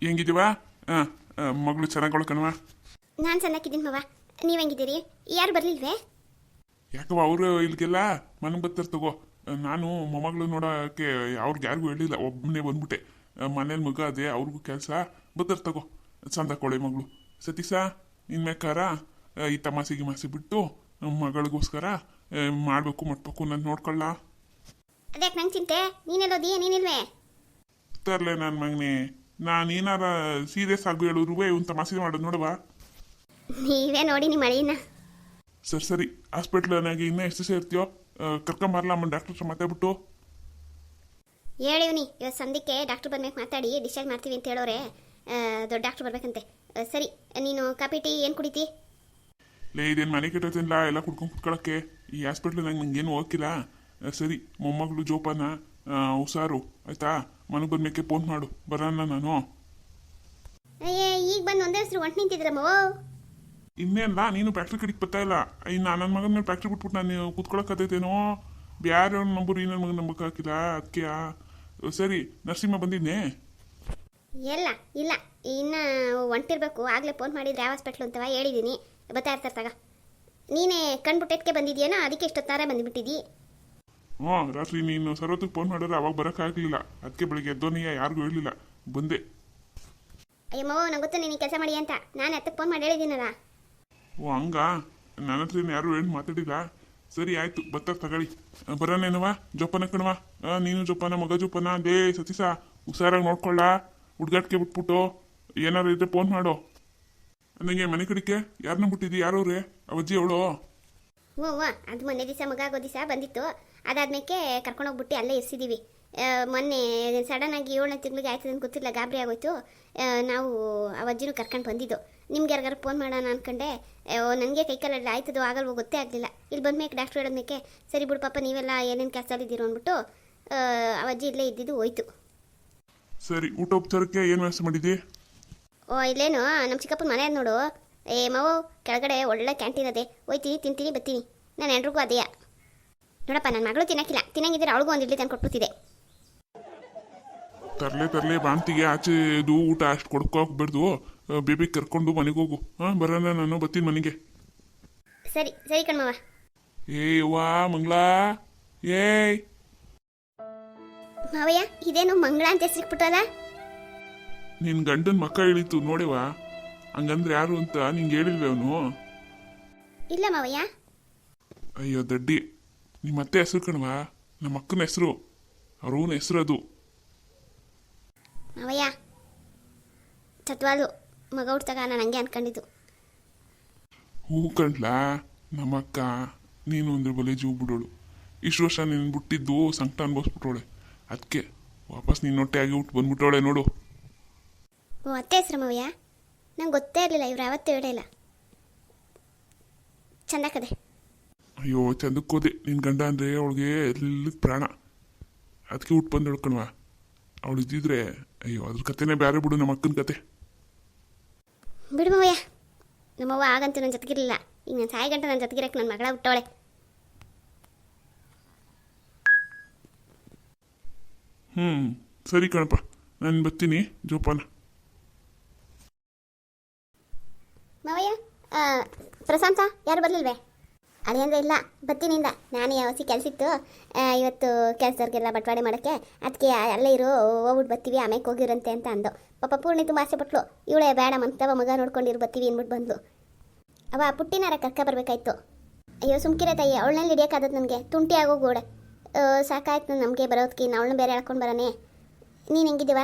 ಹೆಂಗಿದೀವಾ? ಹಾಂ, ಮಗಳು ಚೆನ್ನಾಗಳು ಕಣವ. ನಾನು ಚೆನ್ನಾಗಿದ್ದೀನಿ ಮವ. ನೀವು ಹೆಂಗಿದ್ದೀರಿ? ಯಾರು ಬರಲಿಲ್ವೇ? ಯಾಕವ ಅವರು ಇಲ್ಲಿಗೆಲ್ಲ ಮನೆಗೆ ಬರ್ತಾರೆ ತಗೋ. ನಾನು ಮೊಮ್ಮಗಳು ನೋಡೋಕ್ಕೆ ಅವ್ರಿಗೆ ಯಾರಿಗೂ ಹೇಳಿಲ್ಲ, ಒಬ್ಬನೇ ಬಂದ್ಬಿಟ್ಟೆ. ಮನೇಲಿ ಮಗ ಅದೇ, ಅವ್ರಿಗೂ ಕೆಲಸ ಬರ್ತಾರೆ ತಗೋ. ಚಂದ ಕೊಳೆ ಮಗಳು ಸತೀಶ, ಇನ್ಮೇಕಾರ ಈ ತಮಾಸೆ ಗಿಮಾಸೆ ಬಿಟ್ಟು ನಮ್ಮ ಮಗಳಿಗೋಸ್ಕರ ಮಾಡಬೇಕು ಮಾಡ್ಬೇಕು ನಾನು ನೋಡ್ಕೊಳ್ಳ. ಅದ್ಯಾಕೆ ನಂಗೆ ಚಿಂತೆ? ನೀನೆಲ್ಲೋದಿ? ನೀನಿಲ್ವೇ? ತರ್ಲೆ ನನ್ನ ಮಗನೇ, ನಾನು ಏನಾರ ಸೀರಿಯಸ್ ಆಗಿ ಹೇಳಿದ್ರು ಇವ್ನು ತಮಾಸೆ ಮಾಡೋದು ನೋಡುವ. ನೀವೇ ನೋಡಿ ನಿಮ್ಮ ಮಳೆಯನ್ನ. ಸರಿ ಹಾಸ್ಪಿಟ್ಲನಾಗೆ ಇನ್ನೂ ಎಷ್ಟು ದಿವಸ ಇರ್ತೀಯೋ? ಕರ್ಕೊಂಬರಲ್ಲ ಅಮ್ಮ ಡಾಕ್ಟರ್ ಹತ್ರ ಮಾತಾಡ್ಬಿಟ್ಟು. ಹೇಳಿವ್ನಿ ಇವತ್ತು ಸಂಧಿಕ್ಕೆ ಡಾಕ್ಟ್ರ್ ಬರ್ಬೇಕು, ಮಾತಾಡಿ ಡಿಸ್ಚಾರ್ಜ್ ಮಾಡ್ತೀವಿ ಅಂತ ಹೇಳೋರೆ. ದೊಡ್ಡ ಡಾಕ್ಟ್ರ್ ಬರ್ಬೇಕಂತೆ. ಸರಿ, ನೀನು ಕಾಪಿ ಟೀ ಏನು ಕುಡಿತಿ? ಇದೇನು ಮನೆ ಕೆಟ್ಟೋತಿಲ್ಲ, ಎಲ್ಲ ಕುಡ್ಕೊಂಡು ಕುತ್ಕೊಳ್ಳೋಕ್ಕೆ. ಈ ಹಾಸ್ಪಿಟ್ಲ್ ನಂಗೇನು ಹೋಗಿಲ್ಲ. ಸರಿ, ಮೊಮ್ಮಗಳು ಜೋಪಾನ, ಹುಷಾರು ಆಯ್ತಾ? ಮನೆಗೆ ಬಂದ್ಮೇಕೆ ಫೋನ್ ಮಾಡು, ಬರೋಣ ನಾನು. ಈಗ ಬಂದು ಒಂದೇ ಹೆಸರು ಹೊಂಟು ನಿಂತಿದ್ರಮ್ಮ. ಇನ್ನೇನಲ್ಲ, ನೀನು ಫ್ಯಾಕ್ಟ್ರಿ ಕಡೆಗೆ ಬರ್ತಾ ಇಲ್ಲ. ಇನ್ನು ನನ್ನ ಮಗನ ಮೇಲೆ ಫ್ಯಾಕ್ಟ್ರಿ ಬಿಟ್ಬಿಟ್ಟು ನಾನು ಕೂತ್ಕೊಳ್ಳೋಕತ್ತೈತೇನೋ. ಬೇರೆ ನಂಬರ್ ನನ್ನ ಮಗನ ನಂಬಕ್ಕೆ ಹಾಕಿಲ್ಲ, ಅದಕ್ಕೆ. ಸರಿ, ನರಸಿಂಹ ಬಂದಿದ್ನೆ? ಇಲ್ಲ ಇಲ್ಲ, ಇನ್ನು ಹೊಂಟಿರ್ಬೇಕು. ಆಗಲೇ ಫೋನ್ ಮಾಡಿದ್ರೆ ಯಾವ ಹಾಸ್ಪಿಟ್ಲು ಅಂತವ ಹೇಳಿದ್ದೀನಿ, ಬರ್ತಾ ಇರ್ತಾರೆ ತಗ. ನೀನೇ ಕಣ್ಬಿಟ್ಟೆಟ್ಕೆ ಬಂದಿದ್ಯೇನೋ, ಅದಕ್ಕೆ ಇಷ್ಟೊತ್ತಾರೆ ಬಂದುಬಿಟ್ಟಿದ್ದಿ. ಹ್ಞೂ, ರಾತ್ರಿ ನೀನು ಸರ್ವತ್ತಿಗೆ ಫೋನ್ ಮಾಡಿದ್ರೆ ಅವಾಗ ಬರೋಕ್ಕಾಗಲಿಲ್ಲ, ಅದಕ್ಕೆ ಬೆಳಿಗ್ಗೆ ಎದ್ದೋನಿಯ ಯಾರಿಗೂ ಹೇಳಲಿಲ್ಲ, ಬಂದೆ. ಅಯ್ಯಮ್ಮ, ನಂಗೆ ಗೊತ್ತು ನೀನು ಕೆಲಸ ಮಾಡಿ ಅಂತ. ನಾನು ಹತ್ತಕ್ಕೆ ಫೋನ್ ಮಾಡಿ ಹೇಳಿದ್ದೀನಲ್ಲ. ಓ ಹಂಗ, ನನ್ನ ಹತ್ರ ಯಾರು ಏನು ಮಾತಾಡಿಲ್ಲ. ಸರಿ ಆಯ್ತು, ಬರ್ತಾರೆ ತಗೊಳ್ಳಿ. ಬರೋನೇನವ? ಜೋಪಾನ ಕಣವ. ನೀನು ಜೋಪಾನ, ಮಗ ಜೋಪಾನ. ಅದೇ ಸತೀಶ, ಹುಷಾರಾಗಿ ನೋಡ್ಕೊಳ್ಳ. ಹುಡ್ಗಾಟ್ಕೆ ಬಿಟ್ಬಿಟ್ಟು ಏನಾರು ಇದ್ರೆ ಫೋನ್ ಮಾಡು. ನನಗೆ ಮನೆ ಕಡೆಗೆ ಯಾರನ್ನ ಬಿಟ್ಟಿದ್ದಿ? ಯಾರವ್ರೆ? ಅವಜ್ಜಿ ಅವಳು? ಓ ಅದು ಮೊನ್ನೆ ದಿವಸ ಮಗ ಆಗೋ ದಿವಸ ಬಂದಿತ್ತು. ಅದಾದ್ಮೇಲೆ ಕರ್ಕೊಂಡೋಗ್ಬಿಟ್ಟು ಅಲ್ಲೇ ಇರಿಸಿದ್ದೀವಿ. ಮೊನ್ನೆ ಸಡನ್ನಾಗಿ 7ನೇ ತಿಂಗಳಿಗೆ ಆಯ್ತದೆ ಅಂತ ಗೊತ್ತಿಲ್ಲ, ಗಾಬರಿ ಆಗೋಯ್ತು. ನಾವು ಅವಜ್ಜಿನೂ ಕರ್ಕೊಂಡು ಬಂದಿದ್ದು. ನಿಮ್ಗೆ ಯಾರಿಗಾರು ಫೋನ್ ಮಾಡೋಣ ಅಂದ್ಕೊಂಡೆ. ನನಗೆ ಕೈಕಾಲೆಲ್ಲ ಆಯ್ತದೋ ಆಗಲ್ವೋ ಗೊತ್ತೇ ಆಗಲಿಲ್ಲ. ಇಲ್ಲಿ ಬಂದ್ಮೇಲೆ ಡಾಕ್ಟ್ರ್ ಹೇಳೋದಕ್ಕೆ ಸರಿ ಬಿಡು ಪಾಪ, ನೀವೆಲ್ಲ ಏನೇನು ಕೆಲಸದಲ್ಲಿದ್ದೀರೋ ಅಂದ್ಬಿಟ್ಟು ಅವಜ್ಜಿ ಇಲ್ಲೇ ಇದ್ದಿದ್ದು ಹೋಯ್ತು. ಸರಿ, ಊಟ ಉಪಚಾರಕ್ಕೆ ಏನು ವ್ಯವಸ್ಥೆ ಮಾಡಿದ್ದಿ? ಇಲ್ಲೇನು ನಮ್ಮ ಚಿಕ್ಕಪ್ಪನ ಮನೆ ನೋಡು. ಮಾವು ಕೆಳಗಡೆ ಒಳ್ಳೆ ಕ್ಯಾಂಟೀನ್ ಅದೇ, ಹೋಯ್ತೀನಿ, ತಿಂತೀನಿ, ಬರ್ತೀನಿ. ನಾನು ಎಲ್ರಿಗೂ ಅದೇಯ. ನೋಡಪ್ಪ, ನನ್ನ ಮಗಳು ತಿನ್ನಕ್ಕಿಲ್ಲ, ತಿನ್ನಂಗಿದ್ರೆ ಅವಳಿಗೂ ಒಂದು ಇಡ್ಲಿ ತಂದು ಕೊಟ್ಬಿಡ್ತಿದ್ದೆ. ತರಲೆ ಬಾಂತಿಗೆ ಆಚೆದು ಊಟ ಅಷ್ಟು ಕೊಡ್ಕೋಗ್ಬಾರ್ದು. ಬೇಬಿ ಕರ್ಕೊಂಡು ಮನೆಗೆ ಹೋಗು. ಬರೋಣ, ನಾನು ಬರ್ತೀನಿ ಮನೆಗೆ. ಸರಿ ಸರಿ ಕಣ್ಮವ. ವಾ ಮಂಗ್ಲಾ, ಏಯ್ ಮಾವಯ್ಯ, ಇದೇನು ಮಂಗಳ ಅಂತ ಹೆಸರಿಕ್ಬಿಟ್ಟಲ್ಲ? ನಿನ್ನ ಗಂಡನ ಮಕ್ಕ ಇಳಿತು ನೋಡಿವಾ? ಹಂಗಂದ್ರೆ ಯಾರು ಅಂತ ನಿಂಗೆ ಹೇಳಿಲ್ವೇ ಅವನು? ಇಲ್ಲ ಮಾವಯ್ಯ. ಅಯ್ಯೋ ದಡ್ಡಿ, ನಿಮ್ಮ ಅತ್ತೆ ಹೆಸರು ಕಣವಾ, ನಮ್ಮ ಅಕ್ಕನ ಹೆಸರು, ಅವ್ರವನ ಹೆಸರು ಅದು. ಮಾವಯ್ಯ, ಸತ್ವಾಲು ಮಗ ಹುಡ್ತಾಗ ನಾನು ಹಂಗೆ ಅನ್ಕೊಂಡಿದ್ದು. ಹೂ ಕಂಡ್ಲಾ ನಮ್ಮಕ್ಕ, ನೀನು ಅಂದ್ರೆ ಬಲೆ ಜೀವ ಬಿಡೋಳು. ಇಷ್ಟು ವರ್ಷ ನೀನು ಬಿಟ್ಟಿದ್ದು ಸಂಕಟ ಅನ್ಭವಿಸ್ಬಿಟ್ಟೋಳೆ, ಅದಕ್ಕೆ ವಾಪಸ್ ನಿನ್ನ ಹೊಟ್ಟೆ ಆಗಿ ಬಿಟ್ಟು ಬಂದ್ಬಿಟ್ಟೋಳೆ ನೋಡು. ಓ ಅತ್ತೆ ಹೆಸರು ಮಾವಯ್ಯ? ನಂಗೆ ಗೊತ್ತೇ ಇರಲಿಲ್ಲ, ಇವ್ರು ಯಾವತ್ತೂ ಹೇಳಿಲ್ಲ. ಚಂದ ಕದೆ. ಅಯ್ಯೋ ಚಂದಕ್ಕೋದೆ, ನಿನ್ನ ಗಂಡ ಅಂದರೆ ಅವಳಿಗೆ ಎಲ್ಲಿ ಪ್ರಾಣ, ಅದಕ್ಕೆ ಹುಟ್ಟು ಬಂದು ಹೇಳ್ಕಣ್ವಾ. ಅವಳು ಇದ್ದಿದ್ರೆ ಅಯ್ಯೋ ಅದ್ರ ಕತೆನೇ ಬೇರೆ ಬಿಡು, ನಮ್ಮ ಅಕ್ಕನ ಕತೆ. ಬಿಡು ಮಾವಯ್ಯ, ನಮ್ಮವ್ವ ಆಗಂತೂ ನನ್ನ ಜೊತೆಗಿರಲಿಲ್ಲ. ಈಗ ನಾನು ಸಾಯಿ ಗಂಟೆ ನನ್ನ ಜೊತೆಗಿರಕ್ಕೆ ನನ್ನ ಮಗಳ ಹುಟ್ಟವಳೆ. ಸರಿ ಕಣಪ್ಪ, ನಾನು ಬರ್ತೀನಿ, ಜೋಪಾನ. ಮಾವಯ್ಯ, ಪ್ರಶಾಂತ ಯಾರು ಬರಲಿಲ್ವೇ? ಅದೇಂದ್ರೆ ಇಲ್ಲ, ಬರ್ತೀನಿಂದ. ನಾನು ಯಾವಸಿ ಕೆಲಸ ಇತ್ತು ಇವತ್ತು, ಕೆಲಸದವ್ರಿಗೆಲ್ಲ ಬಟವಾಡೆ ಮಾಡೋಕ್ಕೆ. ಅದಕ್ಕೆ ಅಲ್ಲೇ ಇರು, ಹೋಗ್ಬಿಟ್ಟು ಬರ್ತೀವಿ, ಆಮೇಲೆ ಹೋಗಿರಂತೆ ಅಂತ ಅಂದು. ಪಾಪ ಪೂರ್ಣಿ ತುಂಬ ಆಸೆ ಪಟ್ಲು. ಇವಳೇ ಬೇಡ ಮಂತವ ಮಗ ನೋಡ್ಕೊಂಡಿರು ಬರ್ತೀವಿ ಅಂದ್ಬಿಟ್ಟು ಬಂದ್ಲು. ಅವ ಪುಟ್ಟಿನಾರ ಕರ್ಕ ಬರಬೇಕಾಯ್ತು. ಅಯ್ಯೋ ಸುಮ್ಕಿರ ತಾಯಿ, ಅವಳನ್ನೆಲ್ಲಿ ಹಿಡಿಯೋಕ್ಕಾದದ್ದು ನನಗೆ, ತುಂಟಿ ಆಗೋಗೋಡೆ. ಸಾಕಾಯ್ತು ನಮಗೆ ಬರೋದಕ್ಕೆ, ಇನ್ನು ಅವಳನ್ನ ಬೇರೆ ಹೇಳ್ಕೊಂಡು ಬರೋನೆ. ನೀನು ಹೆಂಗಿದ್ದೀವ?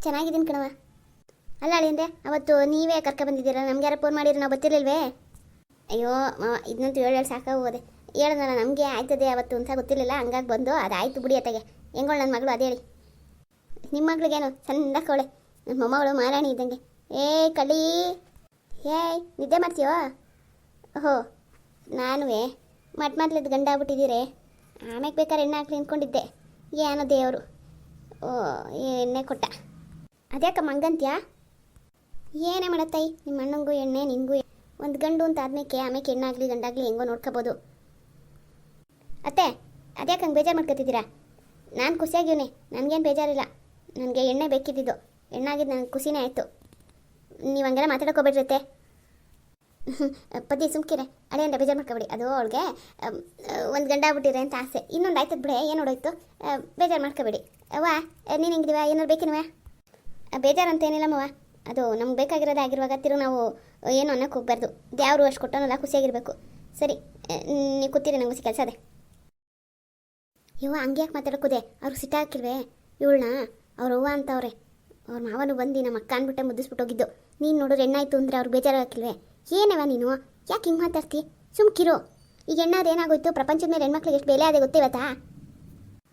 ಚೆನ್ನಾಗಿದ್ದೀನಿ ಕಣವ. ಅಲ್ಲ ಅಳಿಂದೆ, ಅವತ್ತು ನೀವೇ ಕರ್ಕ ಬಂದಿದ್ದೀರ, ನಮ್ಗೆ ಯಾರು ಫೋನ್ ಮಾಡಿದ್ರೆ ನಾವು ಬರ್ತಿರ್ಲಿಲ್ವೇ? ಅಯ್ಯೋ ಇದನ್ನಂತೂ ಹೇಳಿ ಸಾಕಾಗೋದೆ. ಹೇಳಿದ್ನಲ್ಲ ನಮಗೆ ಆಯ್ತದೆ ಅವತ್ತು ಅಂತ ಗೊತ್ತಿರಲಿಲ್ಲ, ಹಂಗಾಗಿ ಬಂದು ಅದಾಯ್ತು ಬಿಡಿ ಅತ್ತಗೆ. ಹೆಂಗೋಳು ನನ್ನ ಮಗಳು ಅದೇ ಹೇಳಿ. ನಿಮ್ಮ ಮಗಳಿಗೇನು ಚಂದಕ್ಕವಳೆ, ನನ್ನ ಮೊಮ್ಮಗಳು ಮಾರಾಣಿ ಇದ್ದಂಗೆ. ಕಳಿ, ನಿದ್ದೆ ಮಾಡ್ತೀಯೋ? ಓಹೋ, ನಾನುವೇ ಮೊದಲಿದ್ದು ಗಂಡ ಆಗ್ಬಿಟ್ಟಿದ್ದೀರಿ. ಆಮೇಲೆ ಬೇಕಾದ್ರೆ ಎಣ್ಣೆ ಹಾಕ್ಲಿ ಅಂದ್ಕೊಂಡಿದ್ದೆ, ಏನೋ ದೇವರು ಎಣ್ಣೆ ಕೊಟ್ಟ. ಅದ್ಯಾಕಮ್ಮ ಹಂಗಂತ್ಯಾ? ಏನೇ ಮಾಡತ್ತಾಯಿ, ನಿಮ್ಮ ಅಣ್ಣಂಗೂ ಎಣ್ಣೆ ನಿನಗೂ ಒಂದು ಗಂಡು ಅಂತ ಆದ್ಮೇಲೆ ಆಮೇಲೆ ಹೆಣ್ಣಾಗಲಿ ಗಂಡಾಗಲಿ ಹೆಂಗೋ ನೋಡ್ಕೋಬೋದು. ಅತ್ತೆ ಅದ್ಯಾಕೆ ಹಂಗೆ ಬೇಜಾರು ಮಾಡ್ಕೊತಿದ್ದೀರಾ? ನಾನು ಖುಷಿಯಾಗಿವ್ನಿ, ನನಗೇನು ಬೇಜಾರಿಲ್ಲ. ನನಗೆ ಎಣ್ಣೆ ಬೇಕಿದ್ದಿದ್ದು, ಹೆಣ್ಣಾಗಿದ್ದು ನನಗೆ ಖುಷಿನೇ ಆಯಿತು. ನೀವು ಹಂಗೆಲ್ಲ ಮಾತಾಡೋಕೋಬೇಡ್ರತ್ತೆ. ಪತಿ ಸುಮ್ಕಿರೆ ಅಳಿಯಂದ ಬೇಜಾರು ಮಾಡ್ಕೊಬೇಡಿ. ಅದು ಅವಳಿಗೆ ಒಂದು ಗಂಡ ಆಗ್ಬಿಟ್ಟಿರೆ ಅಂತ ಆಸೆ. ಇನ್ನೊಂದು ಆಯ್ತದ ಬಿಡೆ, ಏನು ನೋಡೋಯ್ತು, ಬೇಜಾರು ಮಾಡ್ಕೊಬೇಡಿ. ಅವ್ವ ನೀನು ಹೆಂಗಿದೀವ, ಏನಾರು ಬೇಕೇನವ? ಬೇಜಾರು ಅಂತ ಏನಿಲ್ಲಮ್ಮವ, ಅದು ನಮ್ಗೆ ಬೇಕಾಗಿರೋದೇ ಆಗಿರುವಾಗ ತಿರುಗಿ ನಾವು ಏನು ಅನ್ನೋಕೆ ಹೋಗ್ಬಾರ್ದು. ದೇವರು ಅಷ್ಟು ಕೊಟ್ಟೋನಲ್ಲ, ಖುಷಿಯಾಗಿರಬೇಕು. ಸರಿ, ನೀವು ಕೂತೀರಿ, ನಂಗೆ ಕೆಲಸ ಅದೇ. ಹಂಗೆ ಯಾಕೆ ಮಾತಾಡೋಕೋದೆ? ಅವ್ರಿಗೆ ಸಿಟ್ಟಾಕಿಲ್ವೇ ಇವಳನ್ನ? ಅವ್ರ ಅವ್ವ ಅಂತವ್ರೆ, ಅವ್ರ ಮಾವನು ಬಂದು ನಮ್ಮ ಅಕ್ಕ ಅಂದ್ಬಿಟ್ಟೆ ಮುದ್ದಿಸ್ಬಿಟ್ಟು ಹೋಗಿದ್ದು. ನೀನು ನೋಡೋರು ಎಣ್ಣಾಯ್ತು ಅಂದರೆ ಅವ್ರಿಗೆ ಬೇಜಾರಾಗಿಲ್ವೇ? ಏನವ ನೀನು ಯಾಕೆ ಹಿಂಗೆ ಮಾತಾಡ್ತಿ? ಸುಮ್ಕಿರು. ಈಗ ಎಣ್ಣಾರು ಏನಾಗೋಯ್ತು? ಪ್ರಪಂಚದ ಮೇಲೆ ಹೆಣ್ಮಕ್ಳಿಗೆ ಎಷ್ಟು ಬೆಲೆ ಅದೇ ಗೊತ್ತಿವತ್ತಾ?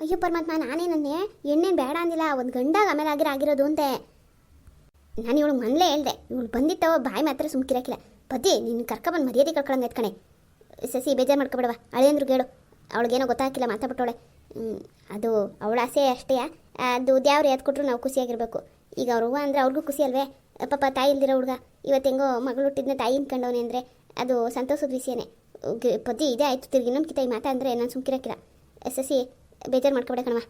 ಅಯ್ಯೋ ಪರಮಾತ್ಮ, ನಾನೇನನ್ನೇ ಎಣ್ಣೆನು ಬೇಡ ಅಂದಿಲ್ಲ, ಒಂದು ಗಂಡಾಗ ಆಮೇಲೆ ಆಗಿರೋದು ಅಂತೆ. ನಾನು ಇವಳು ಮನೇಲೇ ಹೇಳ್ದೆ, ಇವಳು ಬಂದಿತ್ತವ ಬಾಯಿ ಮಾತ್ರ ಸುಮ್ಕಿರಾಕಿಲ್ಲ. ಬದಿ ನಿನ್ನ ಕರ್ಕೊಬಂದು ಮರ್ಯಾದೆ ಕಳ್ಕೊಳ್ಳೋಂಗೆ ಎತ್ಕಣೆ. ಸಸಿ ಬೇಜಾರು ಮಾಡ್ಕೊಬೇಡವ, ಅಳಿಯಂದ್ರಿಗೆ ಹೇಳು. ಅವಳಿಗೇನೋ ಗೊತ್ತಾಗಿಲ್ಲ, ಮಾತಾಡ್ಬಿಟ್ಟವಳೆ. ಅದು ಅವಳ ಆಸೆ ಅಷ್ಟೇ. ಅದು ದೇವ್ರು ಯಾವ್ದು ಕೊಟ್ಟರು ನಾವು ಖುಷಿಯಾಗಿರ್ಬೇಕು. ಈಗ ಅವ್ರ ಹೂವು ಅಂದರೆ ಅವ್ರಿಗೂ ಖುಷಿ ಅಲ್ವೇ? ಪಾಪ ತಾಯಿ ಇಲ್ದಿರೋ ಹುಡುಗ ಇವತ್ತು ಹೆಂಗೋ ಮಗಳು ಹುಟ್ಟಿದ್ನ ತಾಯಿ ಕಂಡವನೆ ಅಂದರೆ ಅದು ಸಂತೋಷದ ವಿಷಯನೇ. ಪತಿ ಇದೇ ಆಯಿತು, ತಿರುಗಿ ಇನ್ನೊಂದು ಕಿತಾಯಿ ಮಾತಾ ಅಂದರೆ ನಾನು ಸುಮ್ಕಿರಾಕಿಲ್ಲ. ಸಸಿ ಬೇಜಾರು ಮಾಡ್ಕೊಬೇಡ ಕಣವ.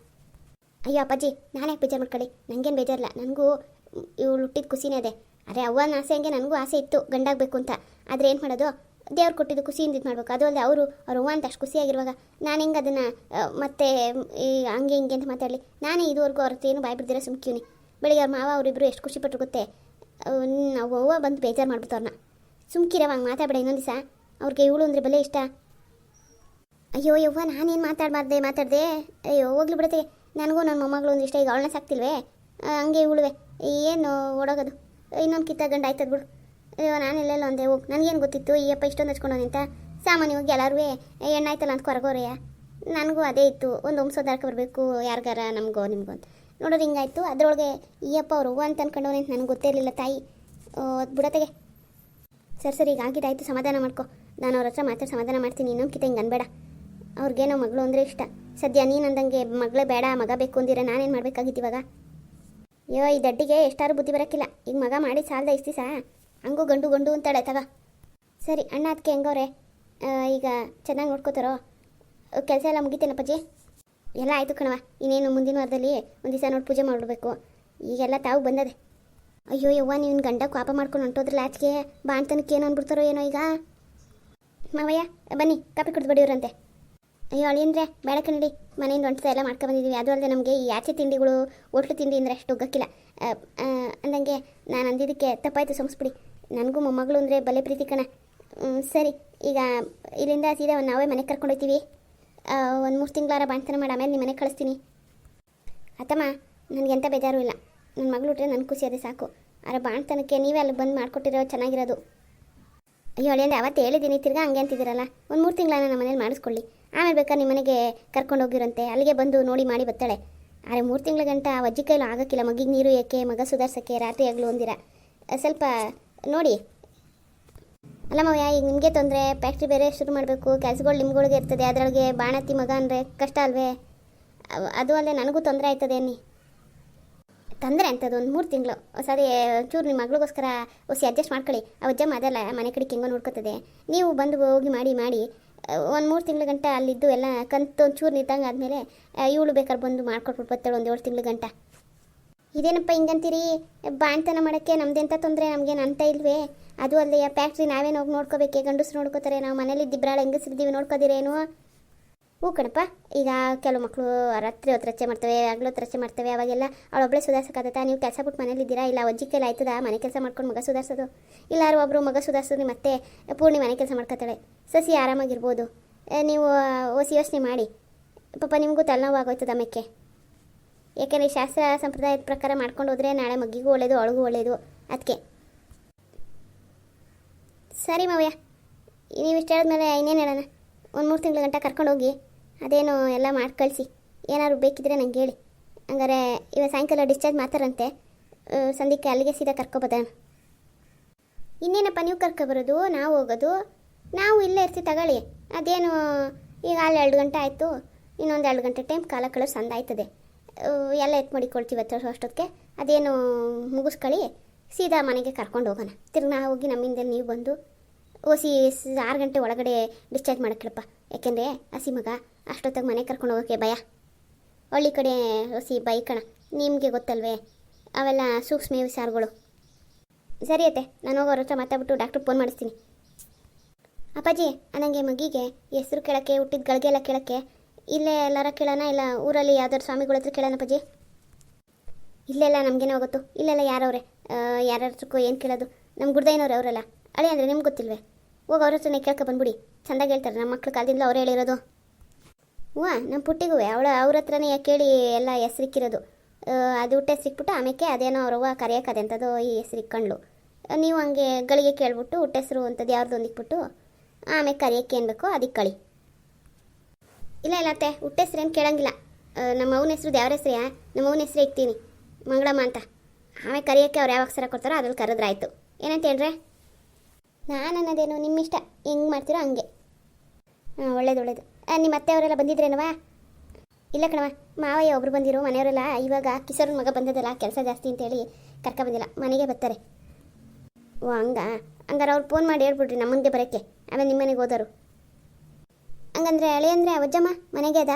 ಅಯ್ಯೋ ಅಪ್ಪಾಜಿ, ನಾನು ಯಾಕೆ ಬೇಜಾರು ಮಾಡ್ಕೊಳ್ಳಿ? ನನಗೇನು ಬೇಜಾರಿಲ್ಲ, ನನಗೂ ಇವಳು ಹುಟ್ಟಿದ ಖುಷಿನೇ ಅದೇ. ಅರೆ ಅವ್ವನ ಆಸೆ ಹಂಗೆ ನನಗೂ ಆಸೆ ಇತ್ತು ಗಂಡಾಗಬೇಕು ಅಂತ. ಆದರೆ ಏನು ಮಾಡೋದು, ದೇವ್ರು ಕೊಟ್ಟಿದ್ದು ಖುಷಿಯಿಂದ ಇದು ಮಾಡ್ಬೇಕು. ಅದು ಅಲ್ಲದೆ ಅವ್ರ ಅವ್ವ ಅಂತ ಅಷ್ಟು ಖುಷಿಯಾಗಿರುವಾಗ ನಾನು ಹೆಂಗೆ ಅದನ್ನು ಮತ್ತೆ ಹಂಗೆ ಹಿಂಗೆ ಅಂತ ಮಾತಾಡಲಿ? ನಾನೇ ಇದುವರೆಗೂ ಅವ್ರ ಏನು ಬಾಯಿ ಬಿಡ್ದಿರ ಸುಮ್ಕಿವ್ನಿ. ಬೆಳಿಗ್ಗೆ ಅವ್ರ ಮಾವ ಅವರಿಬ್ಬರು ಎಷ್ಟು ಖುಷಿಪಟ್ಟರು ಗೊತ್ತೇ? ನಾವು ಅವ್ವ ಬಂದು ಬೇಜಾರು ಮಾಡ್ಬಿಟ್ಟು ಅವ್ರನ್ನ. ಸುಮ್ಕಿರವ, ಹಂಗೆ ಮಾತಾಡಬೇಡ. ಇನ್ನೊಂದು ದಿವಸ ಅವ್ರಿಗೆ ಇವಳು ಅಂದರೆ ಬಲೆ ಇಷ್ಟ. ಅಯ್ಯೋ ಯವ್ವ, ನಾನೇನು ಮಾತಾಡ್ದೆ. ಅಯ್ಯೋ ಹೋಗ್ಲಿ ಬಿಡತ್ತೆ. ನನಗೂ ನನ್ನ ಮೊಮ್ಮಗಳು ಒಂದು ಇಷ್ಟ. ಈಗ ಅವಳನ್ನ ಸಾಕ್ತಿಲ್ವೇ? ಹಂಗೆ ಇವಳುವೆ ಏನು ಓಡೋಗೋದು? ಇನ್ನೊಂದು ಕಿತ್ತ ಗಂಡ ಆಯ್ತದ ಬಿಡು. ಅಯ್ಯೋ ನಾನೆಲ್ಲೆಲ್ಲ ಒಂದೇ ಹೋಗಿ, ನನಗೇನು ಗೊತ್ತಿತ್ತು ಈ ಅಪ್ಪ ಇಷ್ಟೊಂದು ಹಚ್ಕೊಂಡವನಿ ಅಂತ. ಸಾಮಾನ್ಯವಾಗಿ ಎಲ್ಲರೂ ಎಣ್ಣಾಯ್ತಲ್ಲ ಅಂತ ಕೊರಗೋರೆಯ. ನನಗೂ ಅದೇ ಇತ್ತು, ಒಂದು ವಂಶೋದ್ಧಾರಕ್ಕೆ ಬರಬೇಕು ಯಾರಿಗಾರ, ನಮಗೋ ನಿಮಗೋ ಅಂತ. ನೋಡೋರು ಹಿಂಗಾಯ್ತು. ಅದರೊಳಗೆ ಈ ಅಪ್ಪ ಅವ್ರು ಹೂವು ಅಂತ ಅನ್ಕೊಂಡವನಿ ಅಂತ ನನಗೆ ಗೊತ್ತೇ ಇರಲಿಲ್ಲ ತಾಯಿ. ಬಿಡತೆಗೆ. ಸರಿ ಈಗ ಆಗಿದ್ದಾಯ್ತು, ಸಮಾಧಾನ ಮಾಡ್ಕೊ. ನಾನು ಅವ್ರ ಹತ್ರ ಮಾತಾಡಿ ಸಮಾಧಾನ ಮಾಡ್ತೀನಿ. ಇನ್ನೊಂದು ಕಿತ್ತ ಹಿಂಗೆ ಅನ್ಬೇಡ. ಅವ್ರಿಗೇನೋ ಮಗಳು ಅಂದರೆ ಇಷ್ಟ. ಸದ್ಯ ನೀನು ಅಂದಂಗೆ ಮಗಳೇ ಬೇಡ ಮಗ ಬೇಕು ಅಂದಿರ ನಾನೇನು ಮಾಡಬೇಕಾಗಿತ್ತು ಇವಾಗ? ಅಯ್ಯೋ ಈ ದಡ್ಡಿಗೆ ಎಷ್ಟಾರು ಬುದ್ಧಿ ಬರೋಕ್ಕಿಲ್ಲ. ಈಗ ಮಗ ಮಾಡಿ ಸಾಲದ ಇಷ್ಟು ದಿವಸ ಹಂಗೂ ಗಂಡು ಅಂತಾಳೆ ತಗ. ಸರಿ ಅಣ್ಣ, ಅದಕ್ಕೆ ಹೆಂಗವ್ರೆ? ಈಗ ಚೆನ್ನಾಗಿ ನೋಡ್ಕೋತಾರೋ? ಕೆಲಸ ಎಲ್ಲ ಮುಗಿತೇನಪ್ಪಾಜಿ? ಎಲ್ಲ ಆಯಿತು ಕಣವ. ಇನ್ನೇನು ಮುಂದಿನ ವಾರದಲ್ಲಿ ಒಂದು ದಿವಸ ನೋಡಿ ಪೂಜೆ ಮಾಡಿಬಿಡ್ಬೇಕು. ಈಗೆಲ್ಲ ತಾವು ಬಂದದೆ. ಅಯ್ಯೋ ಯವ್ವ, ನೀವು ಗಂಡ ಕೋಪ ಮಾಡ್ಕೊಂಡು ಹೊಂಟೋದ್ರಲ್ಲ ಆಚೆಗೆ, ಬಾಣ್ತನಕ್ಕೆ ಏನು ಅಂದ್ಬಿಡ್ತಾರೋ ಏನೋ ಈಗ. ಮಾವಯ್ಯ ಬನ್ನಿ, ಕಾಪಿ ಕುಡಿದು ಬಡಿಯೋರಂತೆ. ಅಯ್ಯೋ ಅಳಿಯಂದ್ರೆ ಬೇಡ ಕಣಡಿ, ಮನೆಯಿಂದ ಹೊಂಟದ ಎಲ್ಲ ಮಾಡ್ಕೊಬಂದಿದ್ದೀವಿ. ಅದು ಅಲ್ಲದೆ ನಮಗೆ ಈ ಆಚೆ ತಿಂಡಿಗಳು ಹೋಟ್ಲು ತಿಂಡಿ ಅಂದರೆ ಅಷ್ಟು ಒಗ್ಗಕ್ಕಿಲ್ಲ. ಅಂದಂಗೆ ನಾನು ಅಂದಿದ್ದಕ್ಕೆ ತಪ್ಪಾಯಿತು, ಸಂಸ್ಬಿಡಿ. ನನಗೂ ಮೊಮ್ಮಗಳು ಅಂದರೆ ಬಲೆ ಪ್ರೀತಿ ಕಣ. ಸರಿ, ಈಗ ಇಲ್ಲಿಂದ ಸೀದಾ ನಾವೇ ಮನೆಗೆ ಕರ್ಕೊಂಡೋಗ್ತೀವಿ. ಒಂದು 3 ತಿಂಗಳಾರ ಬಾಣ್ತನ ಮಾಡಿ ಆಮೇಲೆ ನಿಮ್ಮ ಮನೆಗೆ ಕಳಿಸ್ತೀನಿ. ಅತ್ತಮ್ಮ, ನನಗೆ ಎಂಥ ಬೇಜಾರು ಇಲ್ಲ. ನನ್ನ ಮಗಳು ಹುಟ್ರೆ ನನ್ನ ಖುಷಿ ಅದೇ ಸಾಕು. ಆದರೆ ಬಾಣ್ತನಕ್ಕೆ ನೀವೇ ಅಲ್ಲಿ ಬಂದು ಮಾಡಿಕೊಟ್ಟಿರೋ ಚೆನ್ನಾಗಿರೋದು. ಅಯ್ಯೋ ಅಳಿಯಂದ್ರೆ ಅವತ್ತು ಹೇಳಿದ್ದೀನಿ, ತಿರ್ಗಾ ಹಂಗೆ ಅಂತಿದ್ದೀರಲ್ಲ. ಒಂದು 3 ತಿಂಗಳನ್ನ ನಮ್ಮ ಮನೇಲಿ ಮಾಡಿಸ್ಕೊಳ್ಳಿ. ಆಮೇಲೆ ಬೇಕಾದ್ರೆ ನಿಮ್ಮ ಮನೆಗೆ ಕರ್ಕೊಂಡು ಹೋಗಿರಂತೆ, ಅಲ್ಲಿಗೆ ಬಂದು ನೋಡಿ ಮಾಡಿ ಬರ್ತಾಳೆ. ಆದರೆ 3 ತಿಂಗಳ ಗಂಟ ಅಜ್ಜಿ ಕೈಲೂ ಆಗೋಕ್ಕಿಲ್ಲ. ಮಗಿಗೆ ನೀರು ಏಕೆ, ಮಗ ಸುಧಾರ್ಸೋಕ್ಕೆ ರಾತ್ರಿ ಆಗಲು ಒಂದಿರ ಸ್ವಲ್ಪ ನೋಡಿ. ಅಲ್ಲ ಮಾವಯ್ಯ, ಈಗ ನಿಮಗೆ ತೊಂದರೆ, ಫ್ಯಾಕ್ಟ್ರಿ ಬೇರೆ ಶುರು ಮಾಡಬೇಕು, ಕೆಲಸಗಳು ನಿಮ್ಗಳಿಗೆ ಇರ್ತದೆ. ಅದರೊಳಗೆ ಬಾಣತಿ ಮಗ ಅಂದರೆ ಕಷ್ಟ ಅಲ್ವೇ? ಅದು ಅಲ್ಲದೆ ನನಗೂ ತೊಂದರೆ ಆಯ್ತದೆ ಅನ್ನಿ. ತೊಂದರೆ ಅಂತದ್ದು ಒಂದು 3 ತಿಂಗಳು ಸರಿ. ಚೂರು ನಿಮ್ಮ ಮಗಳಿಗೋಸ್ಕರ ಹೊಸಿ ಅಡ್ಜಸ್ಟ್ ಮಾಡ್ಕೊಳ್ಳಿ. ಅವಜ್ಜಮ್ಮ ಅದೆಲ್ಲ ಮನೆ ಕಡೆಗೆ ಹೆಂಗೋ ನೋಡ್ಕೊತದೆ. ನೀವು ಬಂದು ಹೋಗಿ ಮಾಡಿ ಒಂದು 3 ತಿಂಗಳ ಗಂಟ ಅಲ್ಲಿದ್ದು ಎಲ್ಲ ಕಂತು ಒಂದು ಚೂರು ನಿಂತಂಗೆ ಆದಮೇಲೆ ಇವಳು ಬೇಕಾದ್ರೆ ಬಂದು ಮಾಡ್ಕೊಟ್ಬಿಟ್ಟು ಬರ್ತಾಳೆ ಒಂದು 7 ತಿಂಗಳ ಗಂಟ. ಇದೇನಪ್ಪ ಹಿಂಗಂತೀರಿ? ಬಾಣ್ತನ ಮಾಡೋಕ್ಕೆ ನಮ್ದೆಂಥ ತೊಂದರೆ, ನಮಗೇನು ಅಂತ ಇಲ್ವೇ? ಅದು ಅಲ್ಲದೆ ಫ್ಯಾಕ್ಟ್ರಿ ನಾವೇನು ಹೋಗಿ ನೋಡ್ಕೋಬೇಕೆ? ಗಂಡಸ್ರು ನೋಡ್ಕೋತಾರೆ, ನಾವು ಮನೇಲಿ ಇದ್ದಿಬ್ರಾಳ ಹೆಂಗಸ್ರಿದ್ದೀವಿ, ನೋಡ್ಕೋದಿರೇನು? ಹ್ಞೂ ಕಣಪ್ಪ. ಈಗ ಕೆಲವು ಮಕ್ಕಳು ರಾತ್ರಿ ಹೊತ್ತು ರಚೆ ಮಾಡ್ತವೆ, ಹಗಲು ಹೊತ್ತು ರಚೆ ಮಾಡ್ತವೆ. ಅವಾಗೆಲ್ಲ ಅವಳೊಬ್ಬಳೇ ಸುಧಾರಿಸೋಕ್ಕಾಗತ್ತಾ? ನೀವು ಕೆಲಸ ಬಿಟ್ಟು ಮನೇಲಿದ್ದೀರಾ? ಇಲ್ಲ ಅಜ್ಜಿ ಕೈಲಿ ಆಯ್ತದ ಮನೆ ಕೆಲಸ ಮಾಡ್ಕೊಂಡು ಮಗ ಸುಧಾರಿಸೋದು? ಇಲ್ಲಾರು ಒಬ್ಬರು ಮಗ ಸುಧಾರಿಸೋದು, ಮತ್ತೆ ಪೂರ್ಣಿ ಮನೆ ಕೆಲಸ ಮಾಡ್ಕೊತಾಳೆ. ಸಸಿ ಆರಾಮಾಗಿರ್ಬೋದು. ನೀವು ಹೊಸಿ ಯೋಚನೆ ಮಾಡಿ. ಪಾಪ ನಿಮಗೂ ತಲೆನೋವು ಆಗೋಯ್ತದ ಆಮೇಲೆ. ಯಾಕೆಂದರೆ ಶಾಸ್ತ್ರ ಸಂಪ್ರದಾಯದ ಪ್ರಕಾರ ಮಾಡ್ಕೊಂಡು ಹೋದರೆ ನಾಳೆ ಮಗ್ಗಿಗೂ ಒಳ್ಳೇದು, ಅವಳಿಗೂ ಒಳ್ಳೇದು. ಅದಕ್ಕೆ ಸರಿ ಮಾವಯ್ಯ, ನೀವು ಇಷ್ಟು ಹೇಳಿದ್ಮೇಲೆ ಇನ್ನೇನು ಹೇಳೋಣ? ಒಂದು 3 ತಿಂಗಳ ಗಂಟ ಕರ್ಕೊಂಡೋಗಿ ಅದೇನು ಎಲ್ಲ ಮಾಡಿ ಕಳಿಸಿ. ಏನಾದ್ರು ಬೇಕಿದ್ರೆ ನಂಗೆ ಹೇಳಿ. ಹಂಗಾರೆ ಇವಾಗ ಸಾಯಂಕಾಲ ಡಿಸ್ಚಾರ್ಜ್ ಮಾಡ್ತಾರಂತೆ. ಸಂಧ್ಯಕ್ಕೆ ಅಲ್ಲಿಗೆ ಸೀದಾ ಕರ್ಕೊಬೋದ? ಇನ್ನೇನಪ್ಪ ನೀವು ಕರ್ಕೊಬರೋದು, ನಾವು ಹೋಗೋದು? ನಾವು ಇಲ್ಲೇ ಇರ್ತೀವಿ ತಗೊಳ್ಳಿ. ಅದೇನು ಈಗ ಅಲ್ಲಿ 2 ಗಂಟೆ ಆಯಿತು, ಇನ್ನೊಂದು 2 ಗಂಟೆ ಟೈಮ್ ಕಾಲ ಕಳಿಸ್ ಸಂದ ಆಯ್ತದೆ. ಎಲ್ಲ ಎತ್ತು ಮಾಡಿಕೊಳ್ತೀವಿ ಅಷ್ಟೊತ್ತಿಗೆ. ಅದೇನು ಮುಗಿಸ್ಕೊಳ್ಳಿ, ಸೀದಾ ಮನೆಗೆ ಕರ್ಕೊಂಡು ಹೋಗೋಣ. ತಿರ್ಗಿ ನಾವು ಹೋಗಿ ನಮ್ಮಿಂದ ನೀವು ಬಂದು ಓಸಿ 6 ಗಂಟೆ ಒಳಗಡೆ ಡಿಸ್ಚಾರ್ಜ್ ಮಾಡಕ್ಕಿಲ್ಲಪ್ಪ. ಯಾಕೆಂದರೆ ಹಸಿ ಮಗ ಅಷ್ಟೊತ್ತಿಗೆ ಮನೆ ಕರ್ಕೊಂಡು ಹೋಗೋಕ್ಕೆ ಭಯ. ಹಳ್ಳಿ ಕಡೆ ಓಸಿ ಬೈಕಣ, ನಿಮಗೆ ಗೊತ್ತಲ್ವೇ? ಅವೆಲ್ಲ ಸೂಕ್ಷ್ಮ ವಿಚಾರಗಳು. ಸರಿ ಅತ್ತೆ, ನಾನು ಹೋಗಿ ಅವ್ರ ಹತ್ರ ಮಾತಾಡ್ಬಿಟ್ಟು ಡಾಕ್ಟ್ರಿಗೆ ಫೋನ್ ಮಾಡಿಸ್ತೀನಿ. ಅಪ್ಪಾಜಿ, ನನಗೆ ಮಗಿಗೆ ಹೆಸರು ಕೇಳೋಕ್ಕೆ, ಹುಟ್ಟಿದ ಗಳಿಗೆ ಎಲ್ಲ ಕೇಳೋಕ್ಕೆ ಇಲ್ಲೇ ಎಲ್ಲಾರ ಕೇಳೋಣ, ಇಲ್ಲ ಊರಲ್ಲಿ ಯಾವ್ದಾದ್ರು ಸ್ವಾಮಿಗಳ ಹತ್ರ ಕೇಳೋಣ ಅಪ್ಪಾಜಿ? ಇಲ್ಲೆಲ್ಲ ನಮಗೇನೋ ಗೊತ್ತು, ಇಲ್ಲೆಲ್ಲ ಯಾರವ್ರೆ, ಯಾರ ಹತ್ರಕ್ಕೂ ಏನು ಕೇಳೋದು? ನಮ್ಮ ಗುಡ್ದೈನವ್ರೆ ಅವರೆಲ್ಲ. ಅಳಿ ಅಂದರೆ ನಿಮ್ಗೆ ಗೊತ್ತಿಲ್ವೇ? ಹೋಗಿ ಅವ್ರ ಹತ್ರನೇ ಕೇಳ್ಕೊ ಬಂದ್ಬಿಡಿ, ಚೆಂದಾಗಿ ಹೇಳ್ತಾರೆ. ನಮ್ಮ ಮಕ್ಳ ಕಾಲದಿಂದ ಅವರೇ ಹೇಳಿರೋದು. ಹ್ಞೂ, ನಮ್ಮ ಪುಟ್ಟಿಗೂ ಅವ್ರ ಹತ್ರನೇ ಕೇಳಿ ಎಲ್ಲ ಹೆಸ್ರಿಕ್ಕಿರೋದು. ಅದು ಹುಟ್ಟೆ ಸಿಕ್ಬಿಟ್ಟು ಆಮೇಲೆ ಅದೇನೋ ಅವ್ರವ್ವ ಕರೆಯೋಕ್ಕದೆ ಅಂಥದ್ದು ಈ ಹೆಸ್ರಿಕ್ಕಂಡ್ಲು. ನೀವು ಹಂಗೆ ಗಳಿಗೆ ಕೇಳ್ಬಿಟ್ಟು ಹುಟ್ಟೆಸ್ರು ಅಂಥದ್ದು ಯಾರ್ದು ಒಂದಿಕ್ಬಿಟ್ಟು ಆಮೇಲೆ ಕರೆಯೋಕ್ಕೆ ಏನು ಬೇಕೋ ಅದಕ್ಕೆ ಕಳಿ. ಇಲ್ಲ ಇಲ್ಲ ಅತ್ತೆ, ಹುಟ್ಟೆಸ್ರೇನು ಕೇಳಂಗಿಲ್ಲ. ನಮ್ಮ ಅವನ ಹೆಸ್ರು ಯಾವ್ರ ಹೆಸ್ರು? ನಮ್ಮ ಅವನ ಹೆಸ್ರು ಇಕ್ತೀನಿ, ಮಂಗಳಮ್ಮ ಅಂತ. ಆಮೇಲೆ ಕರೆಯೋಕ್ಕೆ ಅವ್ರು ಯಾವ ಅಕ್ಷರ ಕೊಡ್ತಾರೋ ಅದ್ರಲ್ಲಿ ಕರೆದ್ರಾಯ್ತು. ಏನಂತ ಹೇಳ್ರೆ? ನಾನು ಅನ್ನೋದೇನು ನಿಮ್ಮ ಇಷ್ಟ, ಹೆಂಗೆ ಮಾಡ್ತೀರೋ ಹಂಗೆ. ಹಾಂ, ಒಳ್ಳೇದು. ನಿಮ್ಮ ಅತ್ತೆಯವರೆಲ್ಲ ಬಂದಿದ್ರೇನವ? ಇಲ್ಲ ಕಣವ, ಮಾವಯ್ಯ ಒಬ್ರು ಬಂದಿರೋ. ಮನೆಯವರೆಲ್ಲ ಇವಾಗ ಕಿಸೋರನ ಮಗ ಬಂದದಲ್ಲ, ಕೆಲಸ ಜಾಸ್ತಿ ಅಂತೇಳಿ ಬಂದಿಲ್ಲ, ಮನೆಗೆ ಬರ್ತಾರೆ. ಓ ಹಂಗಾರೆ ಅವ್ರು ಫೋನ್ ಮಾಡಿ ಹೇಳ್ಬಿಡ್ರಿ ನಮ್ಮ ಮುಂದೆ ಬರೋಕ್ಕೆ, ಆಮೇಲೆ ನಿಮ್ಮ ಮನೆಗೆ ಹೋದರು. ಹಂಗಂದ್ರೆ ಅಳಿ ಅಂದರೆ ಅಜ್ಜಮ್ಮ ಮನೆಗೆ ಅದ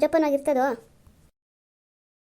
ಜೋಪಾನವಾಗಿರ್ತದೋ?